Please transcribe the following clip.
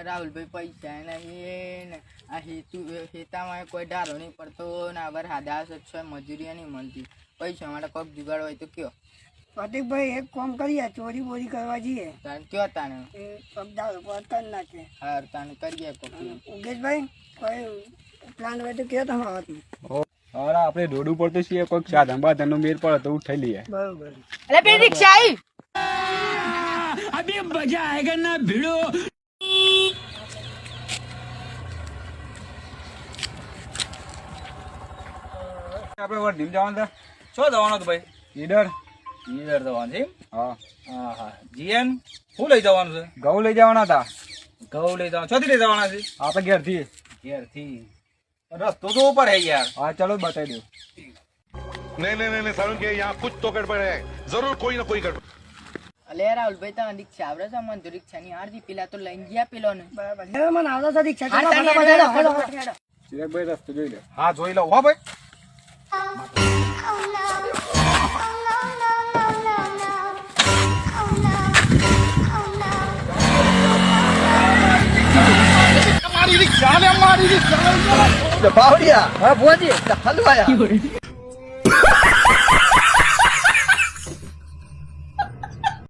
રાહુલભાઈ પૈસા નહીં ને આ હેતામાં કોઈ ડારો નહીં પડતો ને આবার હાદા સચ્છો મજૂરી નહીં મળતી. પૈસા માટે કોક જુગાડ હોય તો કયો પ્રતિકભાઈ એક કામ કરીએ, ચોરી બોરી કરવા જઈએ. તાને કયો તાને એ પગદાર ઉપર નાખે. હાર તાને કરીએ કોક. ઉગેશભાઈ કોઈ પ્લાન હોય તો કયો તમારા હવે આપણે દોડવું પડતું છીએ, કોઈક સાધન બાધન મેર પડે તો ઉઠાઈ લઈએ. બરોબર. અરે પેલી રિક્ષા આવી. अभी मजा आएगा ना भिड़ो. આપણે વડનીમ જવાનું હતા. શું જવાનું હતું ભાઈ? ઈડર. ઈડર જવાનું છે? હા હા હા. જીએન શું લઈ જવાનું છે? ઘઉં લઈ જવાના હતા. ઘઉં લઈ જવાનું. છોથી લઈ જવાના છે? આપણે ઘેરથી. ઘેરથી. રસ્તો તો ઉપર હે યાર. હા ચલો બતાવી દઉં. नहीं नहीं नहीं सारुण के यहाँ कुछ तो गड़बड़ है, जरूर कोई ना कोई गड़बड़. અલે રાહુલભાઈ તમે રિક્ષા આવડે છે? મને તો રિક્ષા ની હારથી પેલા તો લઈને ગયા પેલો ને. બરાબર. હવે મને આવતા હતા રિક્ષા હાર તાને ફટાફટ હેડો, હેડો, હેડો, હેડો. હેડો. ચિરાગભાઈ રસ્તો જોઈ લે. हाँ जोई लो हाँ भाई. હા ભોજી હલવાયા.